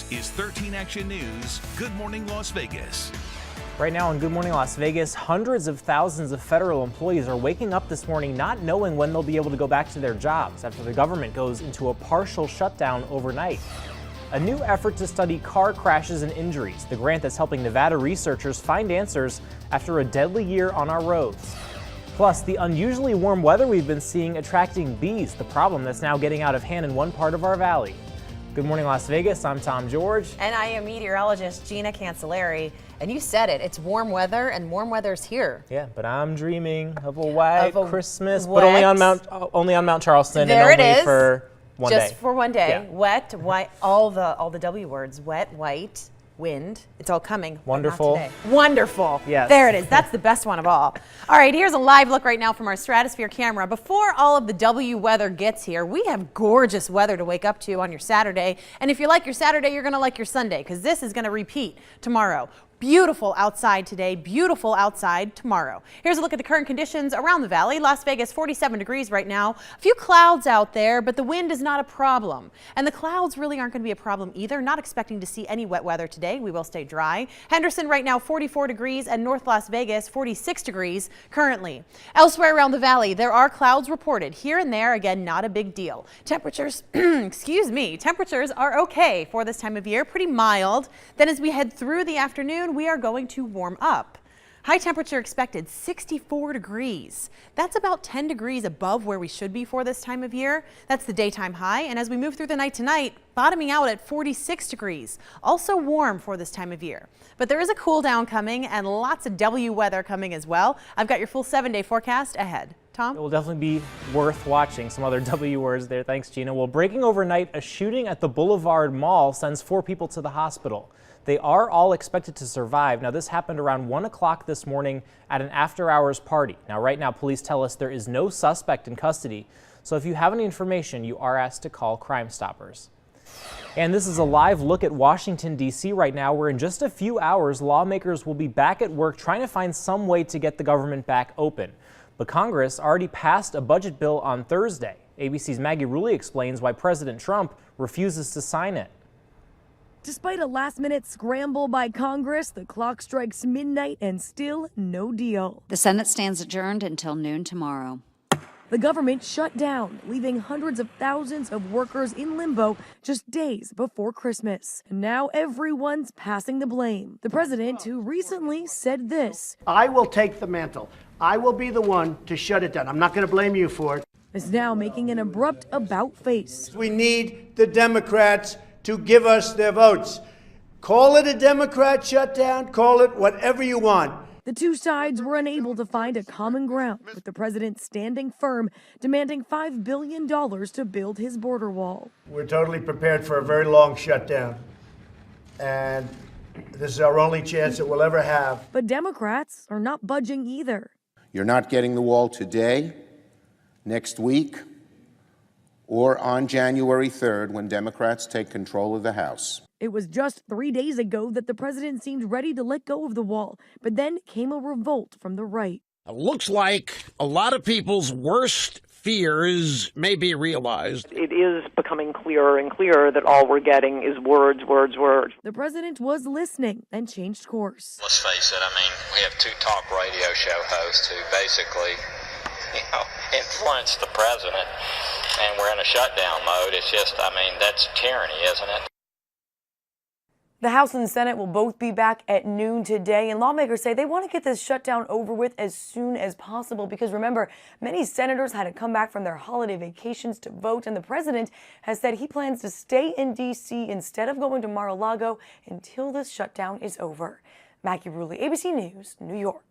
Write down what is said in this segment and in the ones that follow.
This is 13 Action News. Good Morning Las Vegas. Right now on Good Morning Las Vegas, hundreds of thousands of federal employees are waking up this morning not knowing when they'll be able to go back to their jobs after the government goes into a partial shutdown overnight. A new effort to study car crashes and injuries, the grant that's helping Nevada researchers find answers after a deadly year on our roads. Plus, the unusually warm weather we've been seeing attracting bees, the problem that's now getting out of hand in one part of our valley. Good Morning Las Vegas, I'm Tom George. And I am meteorologist Gina Cancelleri. And you said it, it's warm weather and warm weather's here. Yeah, but I'm dreaming of a white Christmas, wet, but only on Mount Charleston there and only it is. for one day. Just for one day. Yeah. Wet, white, all the W words, wet, white, wind. It's all coming. Wonderful. Wonderful. Yes. There it is. That's the best one of all. All right, here's a live look right now from our Stratosphere camera. Before all of the W weather gets here, we have gorgeous weather to wake up to on your Saturday. And if you like your Saturday, you're going to like your Sunday, because this is going to repeat tomorrow. Beautiful outside today, beautiful outside tomorrow. Here's a look at the current conditions around the valley. Las Vegas, 47 degrees right now. A few clouds out there, but the wind is not a problem. And the clouds really aren't going to be a problem either. Not expecting to see any wet weather today. We will stay dry. Henderson right now, 44 degrees, and North Las Vegas, 46 degrees currently. Elsewhere around the valley, there are clouds reported here and there. Again, not a big deal. Temperatures, temperatures are okay for this time of year, pretty mild. Then as we head through the afternoon, we are going to warm up. High temperature expected, 64 degrees. That's about 10 degrees above where we should be for this time of year. That's the daytime high. And as we move through the night tonight, bottoming out at 46 degrees. Also warm for this time of year. But there is a cool down coming and lots of W weather coming as well. I've got your full 7-day forecast ahead. Tom? It will definitely be worth watching. Some other W words there. Thanks, Gina. Well, breaking overnight, a shooting at the Boulevard Mall sends 4 people to the hospital. They are all expected to survive. Now, this happened around 1 o'clock this morning at an after-hours party. Now, right now, police tell us there is no suspect in custody. So if you have any information, you are asked to call Crime Stoppers. And this is a live look at Washington, D.C. right now, where in just a few hours, lawmakers will be back at work trying to find some way to get the government back open. But Congress already passed a budget bill on Thursday. ABC's Maggie Rulli explains why President Trump refuses to sign it. Despite a last-minute scramble by Congress, the clock strikes midnight and still no deal. The Senate stands adjourned until noon tomorrow. The government shut down, leaving hundreds of thousands of workers in limbo just days before Christmas. And now everyone's passing the blame. The president, who recently said this, I will take the mantle. I will be the one to shut it down. I'm not going to blame you for it. Is now making an abrupt about-face. We need the Democrats to give us their votes. Call it a Democrat shutdown, call it whatever you want. The two sides were unable to find a common ground, with the president standing firm, demanding $5 billion to build his border wall. We're totally prepared for a very long shutdown. And this is our only chance that we'll ever have. But Democrats are not budging either. You're not getting the wall today, next week, or on January 3rd when Democrats take control of the House. It was just 3 days ago that the president seemed ready to let go of the wall, but then came a revolt from the right. It looks like a lot of people's worst fears may be realized. It is becoming clearer and clearer that all we're getting is words, words, words. The president was listening and changed course. Let's face it, we have 2 talk radio show hosts who basically, influence the president, and we're in a shutdown mode. It's just, that's tyranny, isn't it? The House and the Senate will both be back at noon today, and lawmakers say they want to get this shutdown over with as soon as possible because, remember, many senators had to come back from their holiday vacations to vote, and the president has said he plans to stay in D.C. instead of going to Mar-a-Lago until this shutdown is over. Maggie Rulli, ABC News, New York.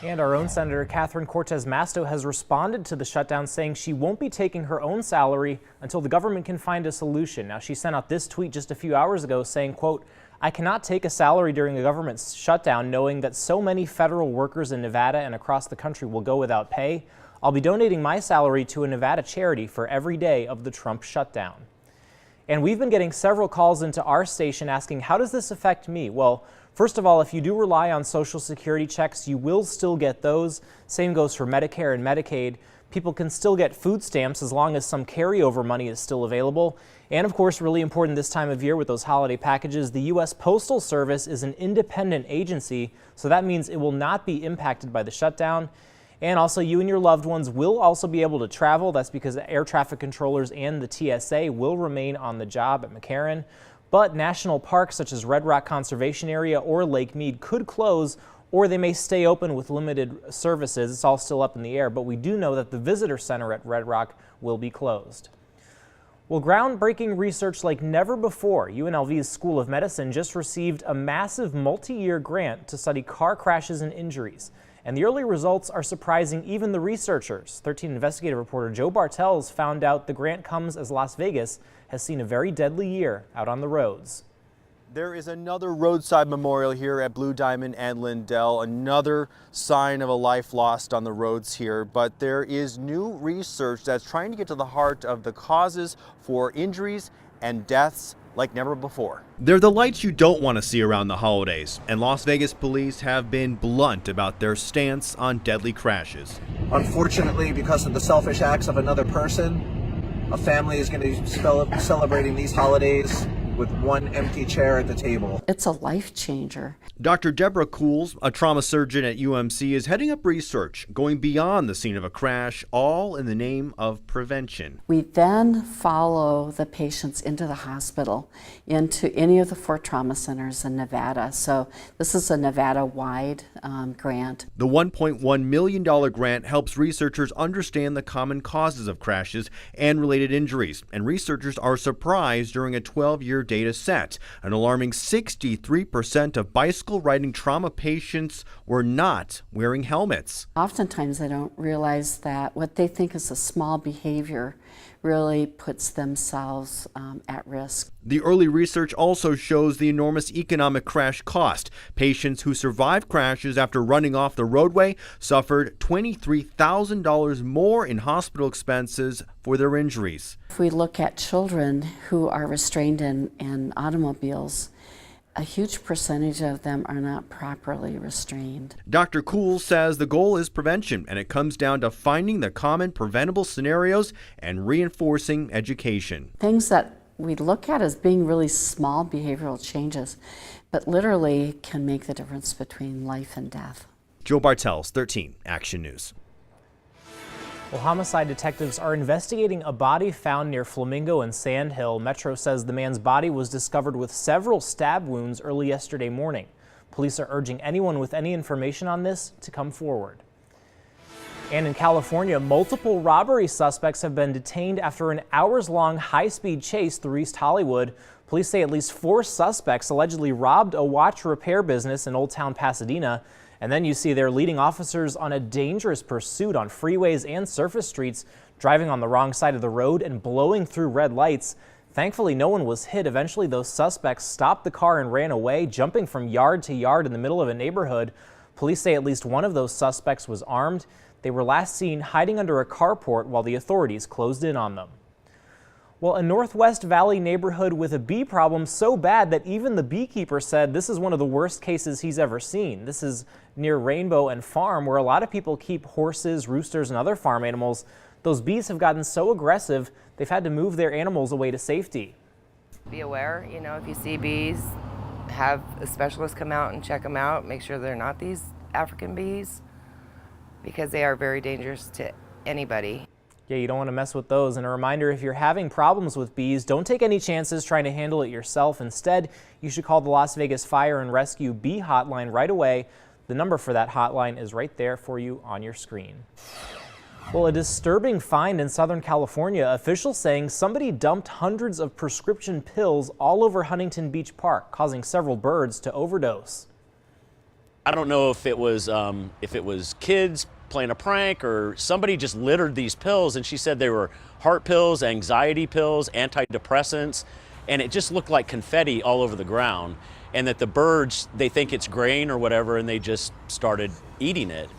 And our own Senator Catherine Cortez Masto has responded to the shutdown, saying she won't be taking her own salary until the government can find a solution. Now, she sent out this tweet just a few hours ago saying, quote, I cannot take a salary during a government shutdown knowing that so many federal workers in Nevada and across the country will go without pay. I'll be donating my salary to a Nevada charity for every day of the Trump shutdown. And we've been getting several calls into our station asking, how does this affect me? Well, first of all, if you do rely on Social Security checks, you will still get those. Same goes for Medicare and Medicaid. People can still get food stamps as long as some carryover money is still available. And of course, really important this time of year with those holiday packages, the U.S. Postal Service is an independent agency, so that means it will not be impacted by the shutdown. And also, you and your loved ones will also be able to travel. That's because the air traffic controllers and the TSA will remain on the job at McCarran. But national parks such as Red Rock Conservation Area or Lake Mead could close, or they may stay open with limited services. It's all still up in the air, but we do know that the visitor center at Red Rock will be closed. Well, groundbreaking research like never before. UNLV's School of Medicine just received a massive multi-year grant to study car crashes and injuries. And the early results are surprising even the researchers. 13 investigative reporter Joe Bartels found out the grant comes as Las Vegas has seen a very deadly year out on the roads. There is another roadside memorial here at Blue Diamond and Lindell, another sign of a life lost on the roads here. But there is new research that's trying to get to the heart of the causes for injuries and deaths like never before. They're the lights you don't want to see around the holidays, and Las Vegas police have been blunt about their stance on deadly crashes. Unfortunately, because of the selfish acts of another person, a family is going to be celebrating these holidays with one empty chair at the table. It's a life changer. Dr. Deborah Cools, a trauma surgeon at UMC, is heading up research going beyond the scene of a crash, all in the name of prevention. We then follow the patients into the hospital, into any of the 4 trauma centers in Nevada. So this is a Nevada-wide grant. The $1.1 million grant helps researchers understand the common causes of crashes and related injuries. And researchers are surprised during a 12-year data set. An alarming 63% of bicycle riding trauma patients were not wearing helmets. Oftentimes they don't realize that what they think is a small behavior really puts themselves at risk. The early research also shows the enormous economic crash cost. Patients who survived crashes after running off the roadway suffered $23,000 more in hospital expenses for their injuries. If we look at children who are restrained in automobiles, a huge percentage of them are not properly restrained. Dr. Cools says the goal is prevention, and it comes down to finding the common preventable scenarios and reinforcing education. Things that we look at as being really small behavioral changes, but literally can make the difference between life and death. Joe Bartels, 13 Action News. Well, homicide detectives are investigating a body found near Flamingo and Sand Hill. Metro says the man's body was discovered with several stab wounds early yesterday morning. Police are urging anyone with any information on this to come forward. And in California, multiple robbery suspects have been detained after an hours-long high-speed chase through East Hollywood. Police say at least 4 suspects allegedly robbed a watch repair business in Old Town Pasadena. And then you see they're leading officers on a dangerous pursuit on freeways and surface streets, driving on the wrong side of the road and blowing through red lights. Thankfully, no one was hit. Eventually, those suspects stopped the car and ran away, jumping from yard to yard in the middle of a neighborhood. Police say at least one of those suspects was armed. They were last seen hiding under a carport while the authorities closed in on them. Well, a Northwest Valley neighborhood with a bee problem so bad that even the beekeeper said this is one of the worst cases he's ever seen. This is near Rainbow and Farm, where a lot of people keep horses, roosters, and other farm animals. Those bees have gotten so aggressive, they've had to move their animals away to safety. Be aware, if you see bees, have a specialist come out and check them out, make sure they're not these African bees, because they are very dangerous to anybody. Yeah, you don't want to mess with those. And a reminder, if you're having problems with bees, don't take any chances trying to handle it yourself. Instead, you should call the Las Vegas Fire and Rescue Bee Hotline right away. The number for that hotline is right there for you on your screen. Well, a disturbing find in Southern California. Officials saying somebody dumped hundreds of prescription pills all over Huntington Beach Park, causing several birds to overdose. I don't know if it was kids playing a prank or somebody just littered these pills, and she said they were heart pills, anxiety pills, antidepressants, and it just looked like confetti all over the ground, and that the birds, they think it's grain or whatever, and they just started eating it.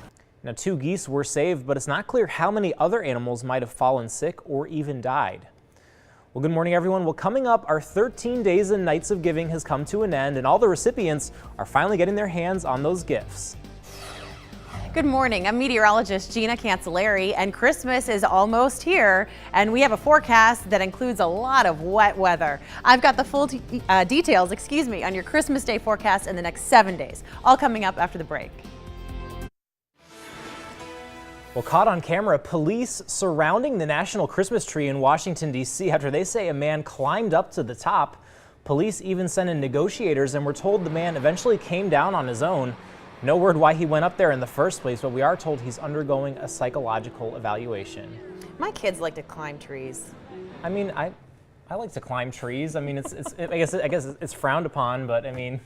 Now, 2 geese were saved, but it's not clear how many other animals might have fallen sick or even died. Well, good morning, everyone. Well, coming up, our 13 days and nights of giving has come to an end, and all the recipients are finally getting their hands on those gifts. Good morning. I'm meteorologist Gina Cancelleri, and Christmas is almost here, and we have a forecast that includes a lot of wet weather. I've got the full details, on your Christmas Day forecast in the next 7 days, all coming up after the break. Well, caught on camera, police surrounding the national Christmas tree in Washington, D.C. after they say a man climbed up to the top. Police even sent in negotiators, and we're told the man eventually came down on his own. No word why he went up there in the first place, but we are told he's undergoing a psychological evaluation. My kids like to climb trees. I mean, I like to climb trees. I mean, I guess it's frowned upon, but I mean,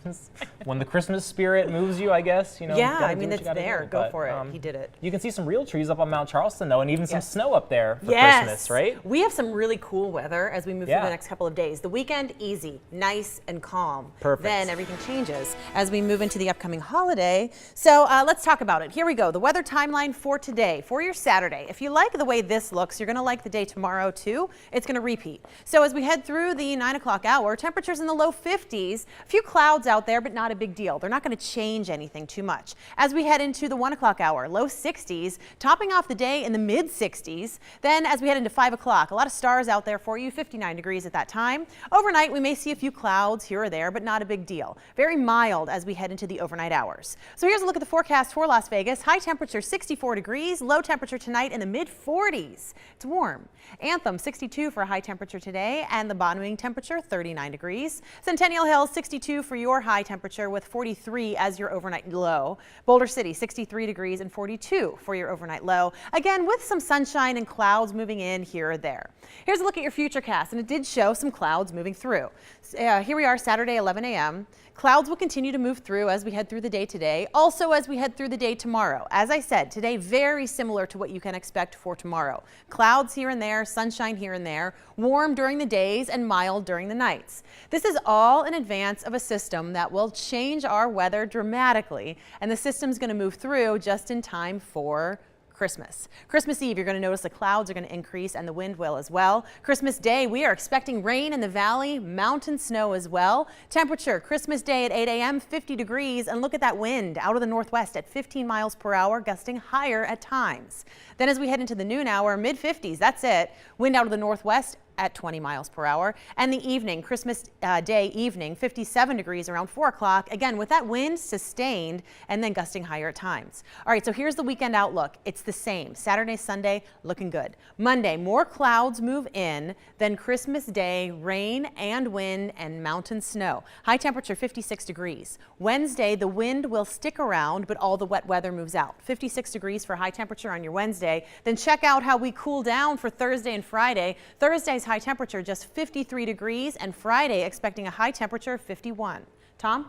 when the Christmas spirit moves you, I guess, you know. Yeah, I mean, it's there. Go for it. He did it. You can see some real trees up on Mount Charleston, though, and even some snow up there for Christmas, right? We have some really cool weather as we move through the next couple of days. The weekend, easy, nice and calm. Perfect. Then everything changes as we move into the upcoming holiday. So let's talk about it. Here we go. The weather timeline for today, for your Saturday. If you like the way this looks, you're going to like the day tomorrow, too. It's going to repeat. So as we head through the 9 o'clock hour, temperatures in the low 50s, a few clouds out there, but not a big deal. They're not going to change anything too much. As we head into the 1 o'clock hour, low 60s, topping off the day in the mid 60s. Then as we head into 5 o'clock, a lot of stars out there for you, 59 degrees at that time. Overnight, we may see a few clouds here or there, but not a big deal. Very mild as we head into the overnight hours. So here's a look at the forecast for Las Vegas. High temperature 64 degrees, low temperature tonight in the mid 40s. It's warm. Anthem 62 for a high temperature today, and the bottoming temperature 39 degrees. Centennial Hills 62 for your high temperature with 43 as your overnight low. Boulder City 63 degrees and 42 for your overnight low. Again, with some sunshine and clouds moving in here or there. Here's a look at your futurecast, and it did show some clouds moving through. Here we are, Saturday 11 a.m. Clouds will continue to move through as we head through the day today, also as we head through the day tomorrow. As I said, today very similar to what you can expect for tomorrow. Clouds here and there, sunshine here and there, warm during the days and mild during the nights. This is all in advance of a system that will change our weather dramatically, and the system's going to move through just in time for Christmas. Christmas Eve, you're going to notice the clouds are going to increase and the wind will as well. Christmas Day, we are expecting rain in the valley, mountain snow as well. Temperature, Christmas Day at 8 a.m., 50 degrees, and look at that wind out of the northwest at 15 miles per hour, gusting higher at times. Then as we head into the noon hour, mid 50s, that's it. Wind out of the northwest at 20 miles per hour. And the evening, Christmas Day evening, 57 degrees around 4 o'clock. Again, with that wind sustained and then gusting higher at times. All right, so here's the weekend outlook. It's the same. Saturday, Sunday, looking good. Monday, more clouds move in. Then Christmas Day, rain and wind and mountain snow. High temperature, 56 degrees. Wednesday, the wind will stick around, but all the wet weather moves out. 56 degrees for high temperature on your Wednesday. Then check out how we cool down for Thursday and Friday. Thursday's high temperature just 53 degrees, and Friday expecting a high temperature of 51. Tom?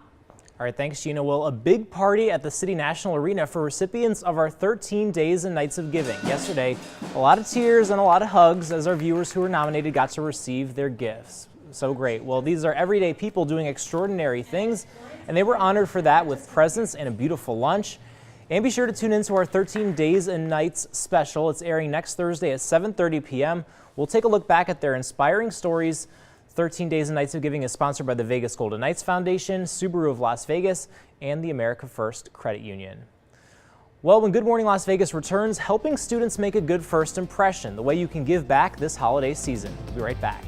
All right, thanks, Gina. Well, a big party at the City National Arena for recipients of our 13 Days and Nights of Giving. Yesterday, a lot of tears and a lot of hugs as our viewers who were nominated got to receive their gifts. So great. Well, these are everyday people doing extraordinary things, and they were honored for that with presents and a beautiful lunch. And be sure to tune in to our 13 Days and Nights special. It's airing next Thursday at 7:30 p.m. We'll take a look back at their inspiring stories. 13 Days and Nights of Giving is sponsored by the Vegas Golden Knights Foundation, Subaru of Las Vegas, and the America First Credit Union. Well, when Good Morning Las Vegas returns, helping students make a good first impression, the way you can give back this holiday season. We'll be right back.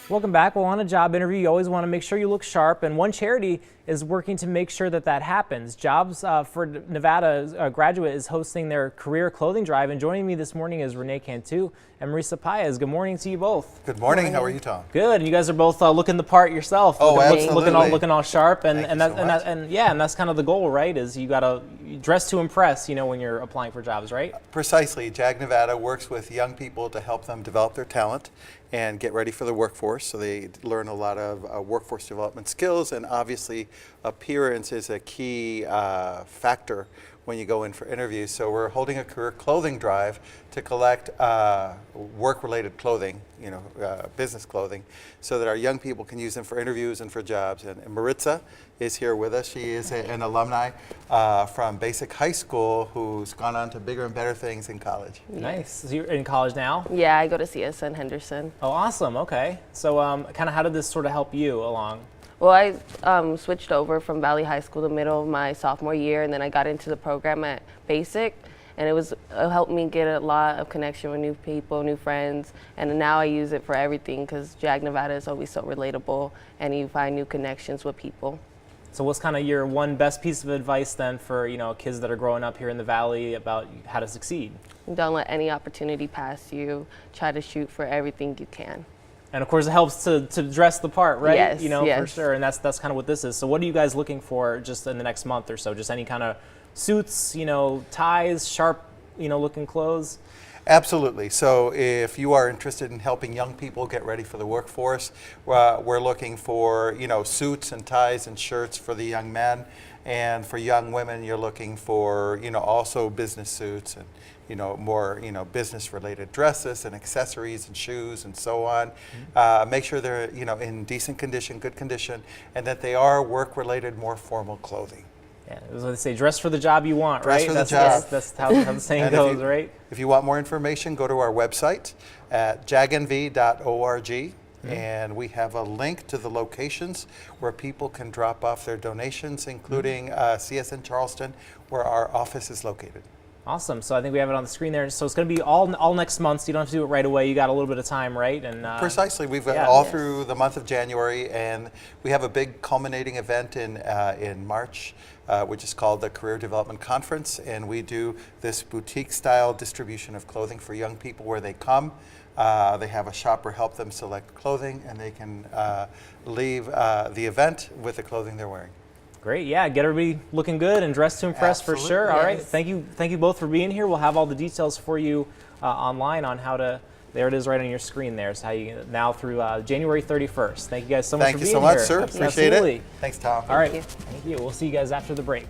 Welcome back. Well, on a job interview, you always want to make sure you look sharp, and one charity is working to make sure that that happens. Jobs for Nevada graduate is hosting their career clothing drive, and joining me this morning is Renee Cantu and Marisa Paez. Good morning to you both. Good morning. How are you, Tom? Good. And you guys are both looking the part yourself. Oh, absolutely. Looking all sharp, and that's kind of the goal, right? Is you got to dress to impress, you know, when you're applying for jobs, right? Precisely. JAG Nevada works with young people to help them develop their talent and get ready for the workforce. So they learn a lot of workforce development skills, and obviously appearance is a key factor when you go in for interviews. So we're holding a career clothing drive to collect work-related clothing, you know, business clothing, so that our young people can use them for interviews and for jobs. And Maritza is here with us. She is an alumni from Basic High School who's gone on to bigger and better things in college. Nice. So you're in college now? Yeah, I go to CSN Henderson. Oh, awesome. Okay. So kind of how did this sort of help you along? Well, I switched over from Valley High School the middle of my sophomore year, and then I got into the program at Basic, and it helped me get a lot of connection with new people, new friends, and now I use it for everything because JAG Nevada is always so relatable, and you find new connections with people. So what's kind of your one best piece of advice then for, kids that are growing up here in the Valley about how to succeed? Don't let any opportunity pass you. Try to shoot for everything you can. And of course it helps to dress the part, right? Yes, For sure. And that's kind of what this is. So what are you guys looking for just in the next month or so? Just any kind of suits, ties, sharp, looking clothes? Absolutely. So if you are interested in helping young people get ready for the workforce, we're looking for, suits and ties and shirts for the young men. And for young women, you're looking for, also business suits and, more, business related dresses and accessories and shoes and so on. Make sure they're, in decent condition, good condition, and that they are work related, more formal clothing. Yeah, as they say, dress for the job you want, right? Dress for the job. That's how the saying goes, right? If you want more information, go to our website at jagnv.org, and we have a link to the locations where people can drop off their donations, including CSN Charleston, where our office is located. Awesome. So I think we have it on the screen there. So it's going to be all next month, so you don't have to do it right away. You got a little bit of time, right? And precisely. We've got all through the month of January, and we have a big culminating event in March, which is called the Career Development Conference, and we do this boutique-style distribution of clothing for young people where they come. They have a shopper help them select clothing, and they can leave the event with the clothing they're wearing. Great, yeah, get everybody looking good and dressed to impress. Absolutely. For sure. All right, thank you both for being here. We'll have all the details for you online on how to, there it is right on your screen there. So how you, now through January 31st. Thank you guys so much for being here. Thank you so much, sir. Appreciate Absolutely. it. Thanks, Tom. All right, thank you. We'll see you guys after the break.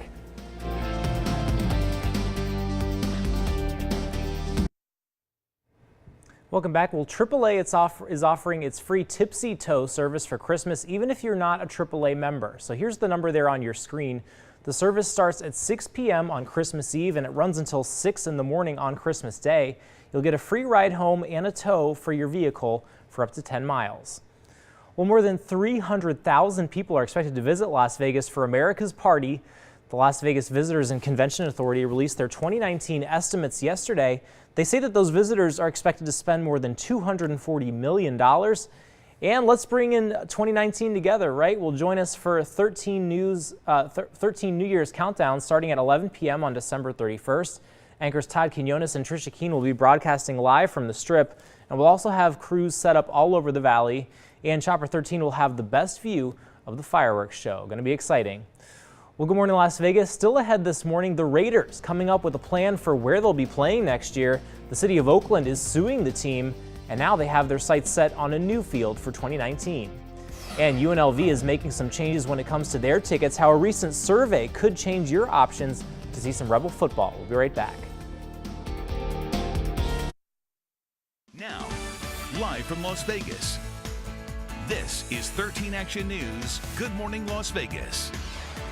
Welcome back. Well, AAA is offering its free Tipsy Toe service for Christmas, even if you're not a AAA member. So here's the number there on your screen. The service starts at 6 p.m. on Christmas Eve, and it runs until 6 in the morning on Christmas Day. You'll get a free ride home and a tow for your vehicle for up to 10 miles. Well, more than 300,000 people are expected to visit Las Vegas for America's Party. The Las Vegas Visitors and Convention Authority released their 2019 estimates yesterday. They say that those visitors are expected to spend more than $240 million. And let's bring in 2019 together, right? Will join us for 13 New Year's countdown starting at 11 p.m. on December 31st. Anchors Todd Quinones and Trisha Keene will be broadcasting live from the Strip. And we'll also have crews set up all over the valley. And Chopper 13 will have the best view of the fireworks show. Going to be exciting. Well, good morning, Las Vegas. Still ahead this morning, the Raiders coming up with a plan for where they'll be playing next year. The city of Oakland is suing the team, and now they have their sights set on a new field for 2019. And UNLV is making some changes when it comes to their tickets, how a recent survey could change your options to see some Rebel football. We'll be right back. Now, live from Las Vegas, this is 13 Action News. Good morning, Las Vegas.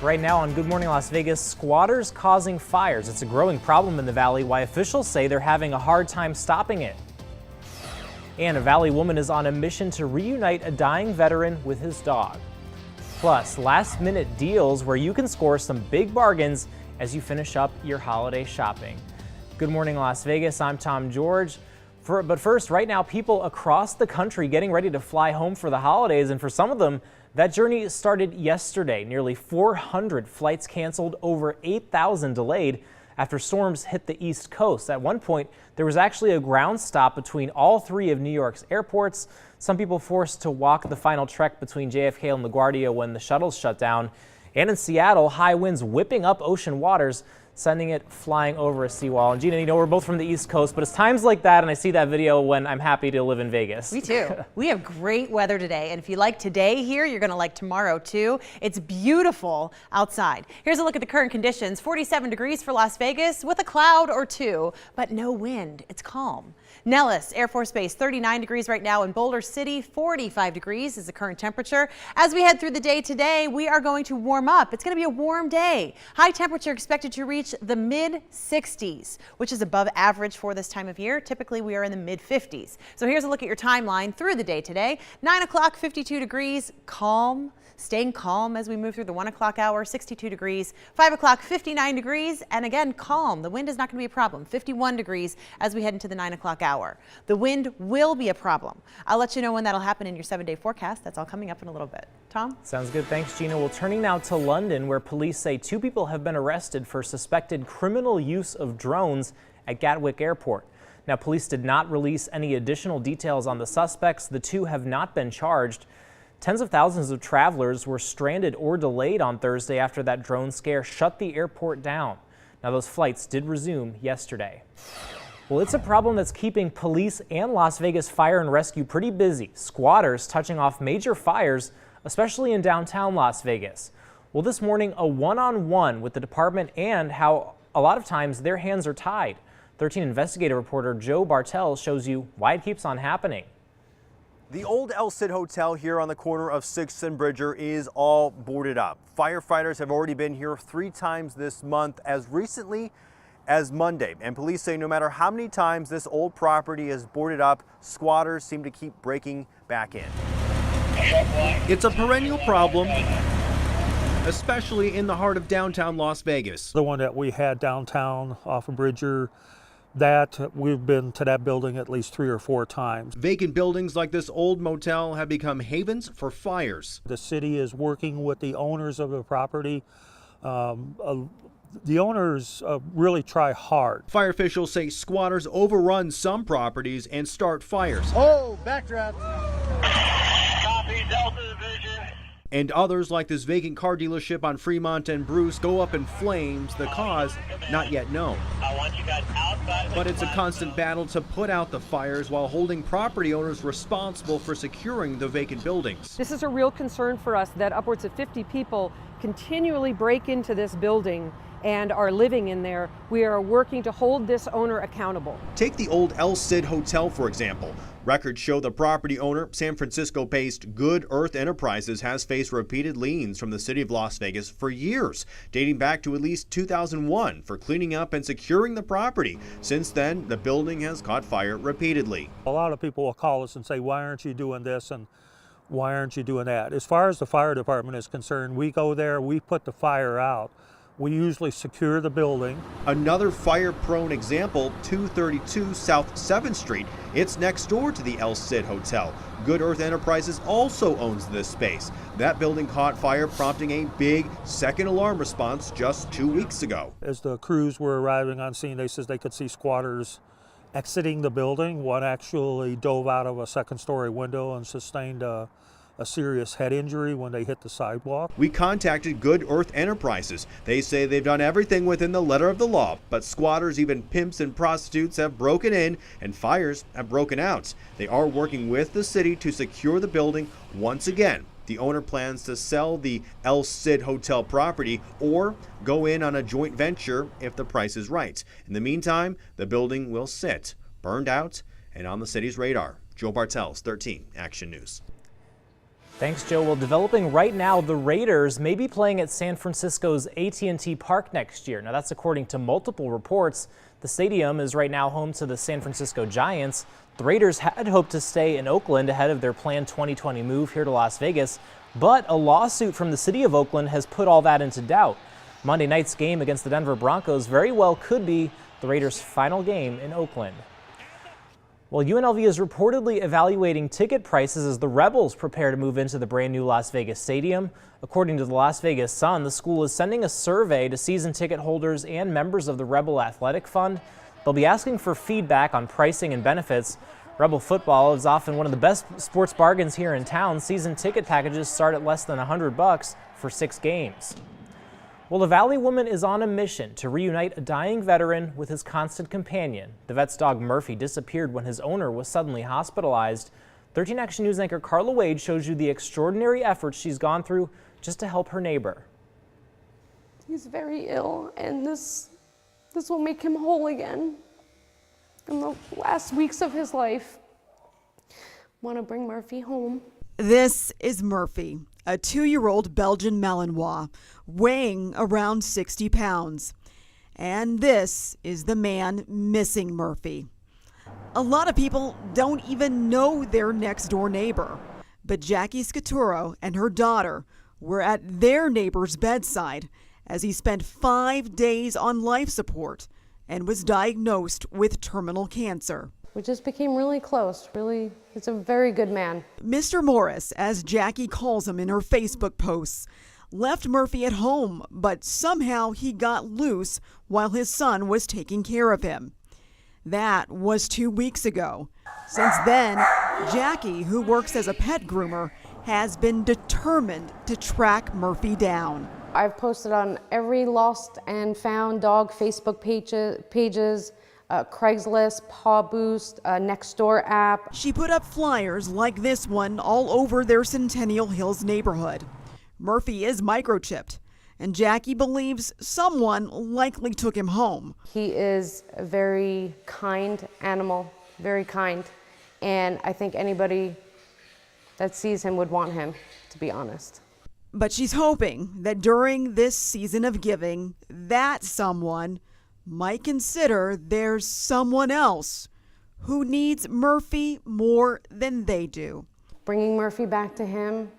Right now on Good Morning Las Vegas, squatters causing fires. It's a growing problem in the valley, why officials say they're having a hard time stopping it. And a valley woman is on a mission to reunite a dying veteran with his dog. Plus, last-minute deals where you can score some big bargains as you finish up your holiday shopping. Good morning Las Vegas, I'm Tom George. But first, right now, people across the country getting ready to fly home for the holidays, and for some of them, that journey started yesterday. Nearly 400 flights canceled, over 8,000 delayed after storms hit the East Coast. At one point, there was actually a ground stop between all three of New York's airports. Some people forced to walk the final trek between JFK and LaGuardia when the shuttles shut down. And in Seattle, high winds whipping up ocean waters, sending it flying over a seawall. And Gina, we're both from the East Coast, but it's times like that and I see that video when I'm happy to live in Vegas. Me too. We have great weather today, and if you like today here, you're gonna like tomorrow too. It's beautiful outside. Here's a look at the current conditions. 47 degrees for Las Vegas with a cloud or two, but no wind. It's calm. Nellis Air Force Base, 39 degrees right now. In Boulder City, 45 degrees is the current temperature. As we head through the day today, we are going to warm up. It's going to be a warm day. High temperature expected to reach the mid-60s, which is above average for this time of year. Typically, we are in the mid-50s. So here's a look at your timeline through the day today. 9 o'clock, 52 degrees, calm. Staying calm as we move through the 1 o'clock hour, 62 degrees, 5 o'clock, 59 degrees, and again, calm. The wind is not going to be a problem, 51 degrees as we head into the 9 o'clock hour. The wind will be a problem. I'll let you know when that'll happen in your 7-day forecast. That's all coming up in a little bit. Tom? Sounds good. Thanks, Gina. Well, turning now to London, where police say 2 people have been arrested for suspected criminal use of drones at Gatwick Airport. Now, police did not release any additional details on the suspects. The 2 have not been charged. Tens of thousands of travelers were stranded or delayed on Thursday after that drone scare shut the airport down. Now, those flights did resume yesterday. Well, it's a problem that's keeping police and Las Vegas Fire and Rescue pretty busy. Squatters touching off major fires, especially in downtown Las Vegas. Well, this morning, a one-on-one with the department and how a lot of times their hands are tied. 13 investigative reporter Joe Bartel shows you why it keeps on happening. The old El Cid Hotel here on the corner of 6th and Bridger is all boarded up. Firefighters have already been here 3 times this month, as recently as Monday. And police say no matter how many times this old property is boarded up, squatters seem to keep breaking back in. It's a perennial problem, especially in the heart of downtown Las Vegas. The one that we had downtown off of Bridger, that we've been to that building at least 3 or 4 times. Vacant buildings like this old motel have become havens for fires. The city is working with the owners of the property. The owners really try hard. Fire officials say squatters overrun some properties and start fires. Oh, backdraft. Copy, Delta Division. And others, like this vacant car dealership on Fremont and Bruce, go up in flames, the cause not yet known. I want you guys outside. But it's a constant battle to put out the fires while holding property owners responsible for securing the vacant buildings. This is a real concern for us that upwards of 50 people continually break into this building and are living in there. We are working to hold this owner accountable. Take the old El Cid Hotel, for example. Records show the property owner, San Francisco-based Good Earth Enterprises, has faced repeated liens from the city of Las Vegas for years, dating back to at least 2001 for cleaning up and securing the property. Since then, the building has caught fire repeatedly. A lot of people will call us and say, why aren't you doing this and why aren't you doing that? As far as the fire department is concerned, we go there, we put the fire out. We usually secure the building. Another fire-prone example, 232 South 7th Street. It's next door to the El Cid Hotel. Good Earth Enterprises also owns this space. That building caught fire, prompting a big second alarm response just 2 weeks ago. As the crews were arriving on scene, they said they could see squatters exiting the building. One actually dove out of a second-story window and sustained a serious head injury when they hit the sidewalk. We contacted Good Earth Enterprises. They say they've done everything within the letter of the law, but squatters, even pimps and prostitutes, have broken in and fires have broken out. They are working with the city to secure the building once again. The owner plans to sell the El Cid Hotel property or go in on a joint venture if the price is right. In the meantime, the building will sit, burned out, and on the city's radar. Joe Bartels, 13 Action News. Thanks, Joe. Well, developing right now, the Raiders may be playing at San Francisco's AT&T Park next year. Now, that's according to multiple reports. The stadium is right now home to the San Francisco Giants. The Raiders had hoped to stay in Oakland ahead of their planned 2020 move here to Las Vegas, but a lawsuit from the city of Oakland has put all that into doubt. Monday night's game against the Denver Broncos very well could be the Raiders' final game in Oakland. Well, UNLV is reportedly evaluating ticket prices as the Rebels prepare to move into the brand new Las Vegas Stadium. According to the Las Vegas Sun, the school is sending a survey to season ticket holders and members of the Rebel Athletic Fund. They'll be asking for feedback on pricing and benefits. Rebel football is often one of the best sports bargains here in town. Season ticket packages start at less than $100 for 6 games. Well, the Valley woman is on a mission to reunite a dying veteran with his constant companion. The vet's dog Murphy disappeared when his owner was suddenly hospitalized. 13 Action News anchor Carla Wade shows you the extraordinary efforts she's gone through just to help her neighbor. He's very ill, and this will make him whole again. in the last weeks of his life. Want to bring Murphy home. This is Murphy, a 2-year-old Belgian Malinois, weighing around 60 pounds. And this is the man missing Murphy. A lot of people don't even know their next-door neighbor, but Jackie Scaturo and her daughter were at their neighbor's bedside as he spent 5 days on life support and was diagnosed with terminal cancer. We just became really close. Really, he's a very good man. Mr. Morris, as Jackie calls him in her Facebook posts, left Murphy at home, but somehow he got loose while his son was taking care of him. That was 2 weeks ago. Since then, Jackie, who works as a pet groomer, has been determined to track Murphy down. I've posted on every lost and found dog Facebook pages, Craigslist, Paw Boost, Nextdoor app. She put up flyers like this one all over their Centennial Hills neighborhood. Murphy is microchipped, and Jackie believes someone likely took him home. He is a very kind animal, very kind, and I think anybody that sees him would want him, to be honest. But she's hoping that during this season of giving, that someone might consider there's someone else who needs Murphy more than they do. Bringing Murphy back to him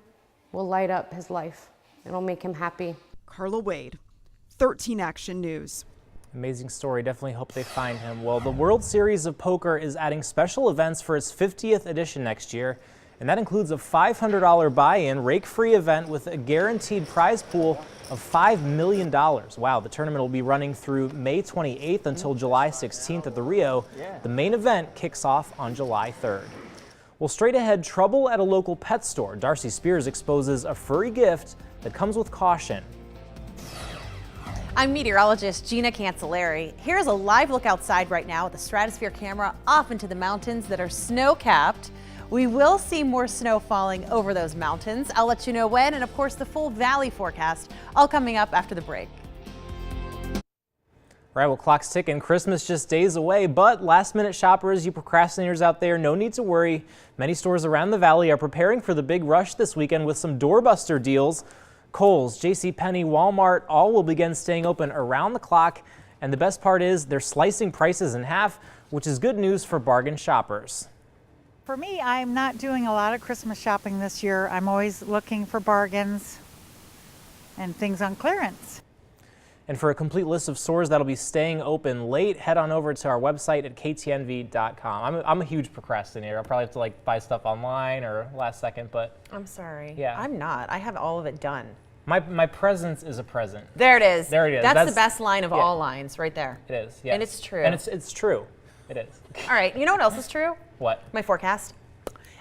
will light up his life. It'll make him happy. Carla Wade, 13 Action News. Amazing story. Definitely hope they find him. Well, the World Series of Poker is adding special events for its 50th edition next year. And that includes a $500 buy-in, rake-free event with a guaranteed prize pool of $5 million. Wow, the tournament will be running through May 28th until July 16th at the Rio. The main event kicks off on July 3rd. Well, straight ahead, trouble at a local pet store. Darcy Spears exposes a furry gift that comes with caution. I'm meteorologist Gina Cancelleri. Here's a live look outside right now with a stratosphere camera off into the mountains that are snow-capped. We will see more snow falling over those mountains. I'll let you know when, and of course the full valley forecast, all coming up after the break. Right, well, clock's ticking. Christmas just days away, but last-minute shoppers, you procrastinators out there, no need to worry. Many stores around the valley are preparing for the big rush this weekend with some doorbuster deals. Kohl's, JCPenney, Walmart, all will begin staying open around the clock. And the best part is they're slicing prices in half, which is good news for bargain shoppers. For me, I'm not doing a lot of Christmas shopping this year. I'm always looking for bargains and things on clearance. And for a complete list of stores that'll be staying open late, head on over to our website at ktnv.com. I'm a huge procrastinator. I'll probably have to buy stuff online or last second, but I'm sorry. Yeah. I'm not. I have all of it done. My presence is a present. There it is. There it is. That's the best line of all lines right there. It is, yes. And it's true. And it's true. It is. All right, you know what else is true? What? My forecast.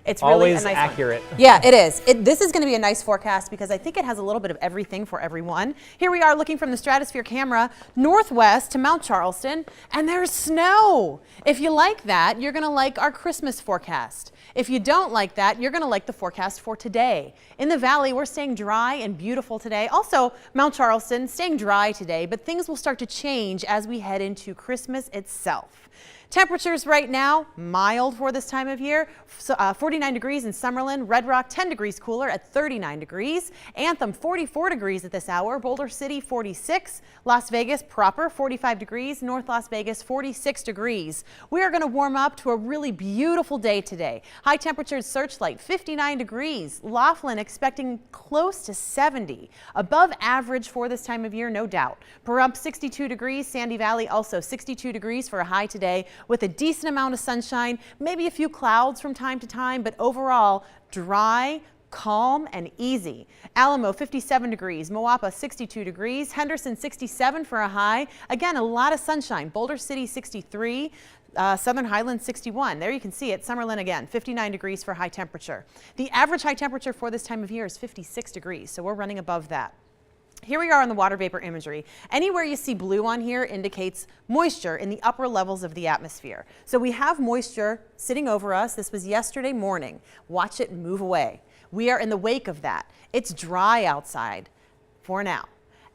It's really always a nice accurate. One. Yeah, it is. This is going to be a nice forecast because I think it has a little bit of everything for everyone. Here we are looking from the stratosphere camera northwest to Mount Charleston, and there's snow. If you like that, you're going to like our Christmas forecast. If you don't like that, you're going to like the forecast for today. In the valley, we're staying dry and beautiful today. Also, Mount Charleston staying dry today, but things will start to change as we head into Christmas itself. Temperatures right now, mild for this time of year. 49 degrees in Summerlin, Red Rock 10 degrees cooler at 39 degrees. Anthem 44 degrees at this hour. Boulder City 46. Las Vegas proper 45 degrees. North Las Vegas 46 degrees. We are going to warm up to a really beautiful day today. High temperatures Searchlight 59 degrees. Laughlin expecting close to 70. Above average for this time of year, no doubt. Pahrump 62 degrees. Sandy Valley also 62 degrees for a high today, with a decent amount of sunshine, maybe a few clouds from time to time, but overall dry, calm, and easy. Alamo 57 degrees, Moapa 62 degrees, Henderson 67 for a high. Again, a lot of sunshine. Boulder City 63. Southern Highlands 61. There you can see it. Summerlin again, 59 degrees for high temperature. The average high temperature for this time of year is 56 degrees, so we're running above that. Here we are on the water vapor imagery. Anywhere you see blue on here indicates moisture in the upper levels of the atmosphere. So we have moisture sitting over us. This was yesterday morning. Watch it move away. We are in the wake of that. It's dry outside for now.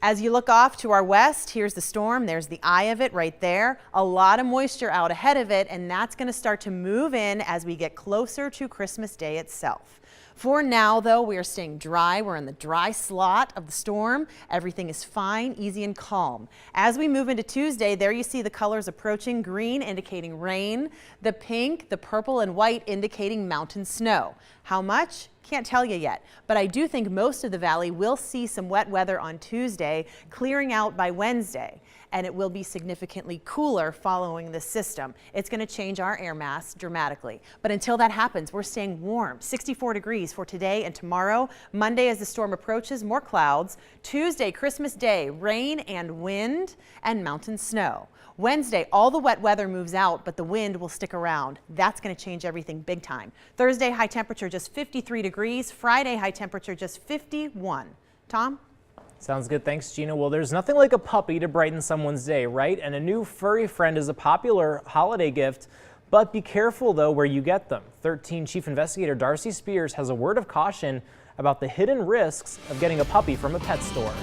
As you look off to our west, here's the storm. There's the eye of it right there. A lot of moisture out ahead of it, and that's going to start to move in as we get closer to Christmas Day itself. For now, though, we are staying dry. We're in the dry slot of the storm. Everything is fine, easy, and calm. As we move into Tuesday, there you see the colors approaching: green indicating rain, the pink, the purple, and white indicating mountain snow. How much? Can't tell you yet, but I do think most of the valley will see some wet weather on Tuesday, clearing out by Wednesday, and it will be significantly cooler following this system. It's going to change our air mass dramatically, but until that happens, we're staying warm. 64 degrees for today and tomorrow. Monday, as the storm approaches, more clouds. Tuesday, Christmas Day, rain and wind and mountain snow. Wednesday, all the wet weather moves out, but the wind will stick around. That's going to change everything big time. Thursday, high temperature just 53 degrees. Friday, high temperature just 51. Tom? Sounds good. Thanks, Gina. Well, there's nothing like a puppy to brighten someone's day, right? And a new furry friend is a popular holiday gift, but be careful, though, where you get them. 13 Chief Investigator Darcy Spears has a word of caution about the hidden risks of getting a puppy from a pet store.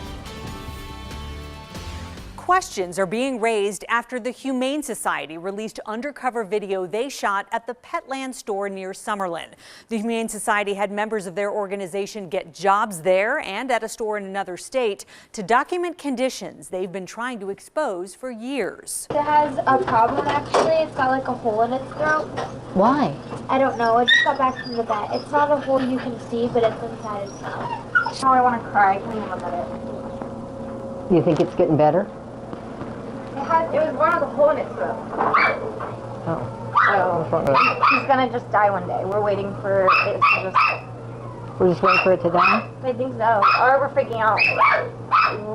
Questions are being raised after the Humane Society released undercover video they shot at the Petland store near Summerlin. The Humane Society had members of their organization get jobs there and at a store in another state to document conditions they've been trying to expose for years. It has a problem, actually. It's got like a hole in its throat. Why? I don't know. I just got back from the vet. It's not a hole you can see, but it's inside its mouth. Oh, I want to cry. I can't even look at it. You think it's getting better? It was one of the hole in its throat. So he's gonna just die one day. We're waiting for it to just. We're just waiting for it to die? I think so. Or we're freaking out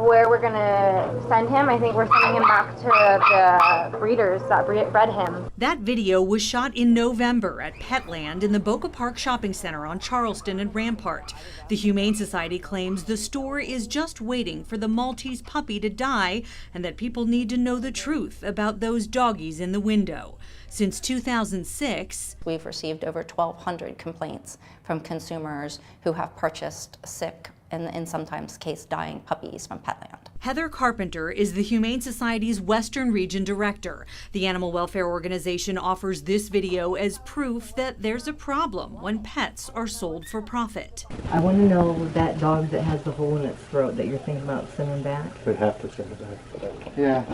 where we're gonna send him. I think we're sending him back to the breeders that bred him. That video was shot in November at Petland in the Boca Park Shopping Center on Charleston and Rampart. The Humane Society claims the store is just waiting for the Maltese puppy to die and that people need to know the truth about those doggies in the window. Since 2006, we've received over 1,200 complaints from consumers who have purchased sick and in sometimes case dying puppies from Petland. Heather Carpenter is the Humane Society's Western Region Director. The animal welfare organization offers this video as proof that there's a problem when pets are sold for profit. I want to know that dog that has the hole in its throat that you're thinking about sending back. We'd have to send it back for that. Yeah,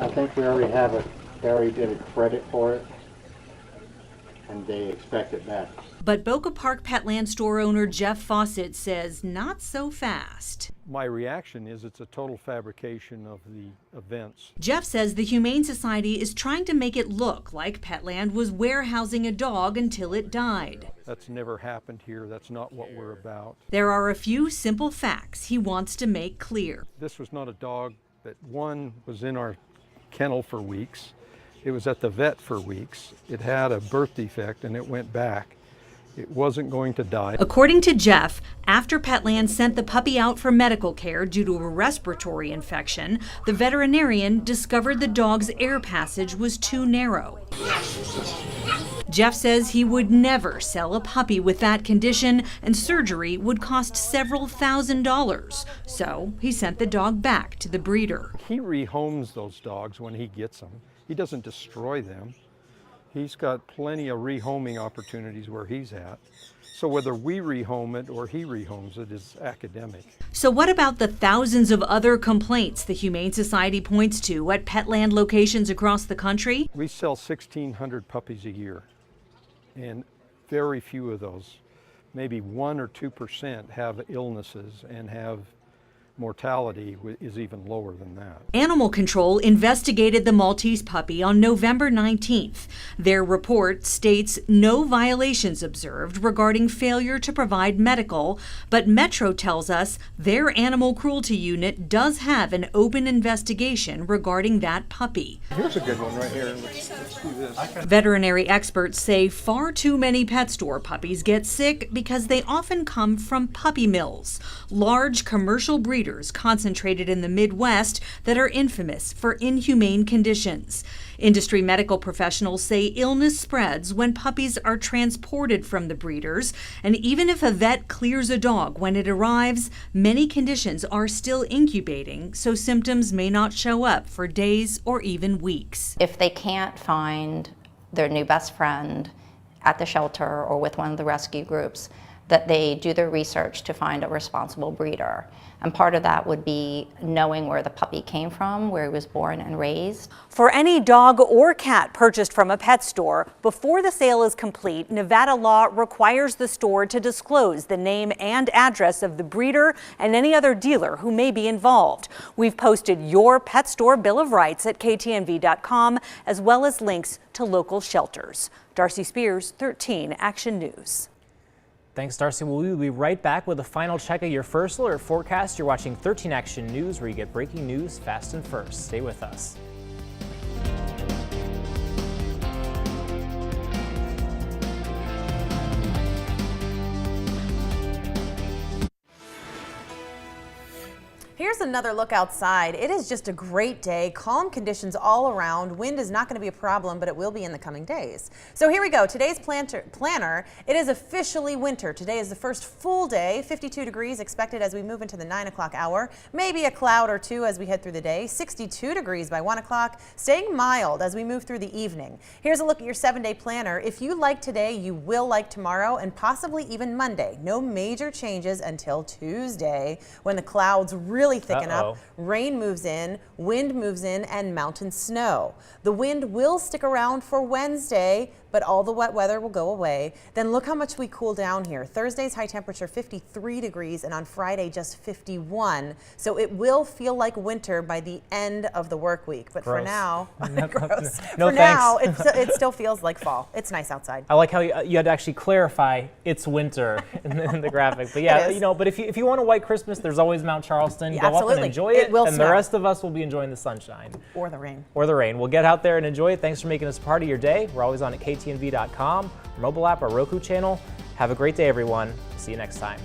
I think we already have it. They already did a credit for it, and they expect it back. But Boca Park Petland store owner Jeff Fawcett says not so fast. My reaction is it's a total fabrication of the events. Jeff says the Humane Society is trying to make it look like Petland was warehousing a dog until it died. That's never happened here. That's not what we're about. There are a few simple facts he wants to make clear. This was not a dog that, one, was in our kennel for weeks. It was at the vet for weeks. It had a birth defect and it went back. It wasn't going to die. According to Jeff, after Petland sent the puppy out for medical care due to a respiratory infection, the veterinarian discovered the dog's air passage was too narrow. Jeff says he would never sell a puppy with that condition, and surgery would cost several $1,000s. So he sent the dog back to the breeder. He rehomes those dogs when he gets them. He doesn't destroy them. He's got plenty of rehoming opportunities where he's at. So whether we rehome it or he rehomes it is academic. So what about the thousands of other complaints the Humane Society points to at Petland locations across the country? We sell 1,600 puppies a year, and very few of those, maybe 1 or 2%, have illnesses and have mortality is even lower than that. Animal Control investigated the Maltese puppy on November 19th. Their report states no violations observed regarding failure to provide medical, but Metro tells us their animal cruelty unit does have an open investigation regarding that puppy. Here's a good one right here. Let's do this. Veterinary experts say far too many pet store puppies get sick because they often come from puppy mills, large commercial breeders breeders concentrated in the Midwest that are infamous for inhumane conditions. Industry medical professionals say illness spreads when puppies are transported from the breeders, and even if a vet clears a dog when it arrives, many conditions are still incubating, so symptoms may not show up for days or even weeks. If they can't find their new best friend at the shelter or with one of the rescue groups, that they do their research to find a responsible breeder. And part of that would be knowing where the puppy came from, where he was born and raised. For any dog or cat purchased from a pet store, before the sale is complete, Nevada law requires the store to disclose the name and address of the breeder and any other dealer who may be involved. We've posted your pet store bill of rights at ktnv.com, as well as links to local shelters. Darcy Spears, 13 Action News. Thanks, Darcy. We'll be right back with a final check of your first alert forecast. You're watching 13 Action News, where you get breaking news fast and first. Stay with us. Here's another look outside. It is just a great day. Calm conditions all around. Wind is not going to be a problem, but it will be in the coming days. So here we go. Today's planner. It is officially winter. Today is the first full day. 52 degrees expected as we move into the 9 o'clock hour. Maybe a cloud or two as we head through the day. 62 degrees by 1 o'clock. Staying mild as we move through the evening. Here's a look at your 7-day planner. If you like today, you will like tomorrow and possibly even Monday. No major changes until Tuesday, when the clouds really thicken up, rain moves in, wind moves in, and mountain snow. The wind will stick around for Wednesday, but all the wet weather will go away. Then look how much we cool down here. Thursday's high temperature 53 degrees, and on Friday just 51. So it will feel like winter by the end of the work week. But Gross. for now, gross. No, for now, it still feels like fall. It's nice outside. I like how you had to actually clarify it's winter in the graphic. But yeah, you know, but if you want a white Christmas, there's always Mount Charleston. Yeah, Go absolutely. up and enjoy it, will and snow. the rest of us will be enjoying the sunshine. Or the rain. Or the rain. We'll get out there and enjoy it. Thanks for making us part of your day. We're always on at ktnv.com, our mobile app, our Roku channel. Have a great day, everyone. See you next time.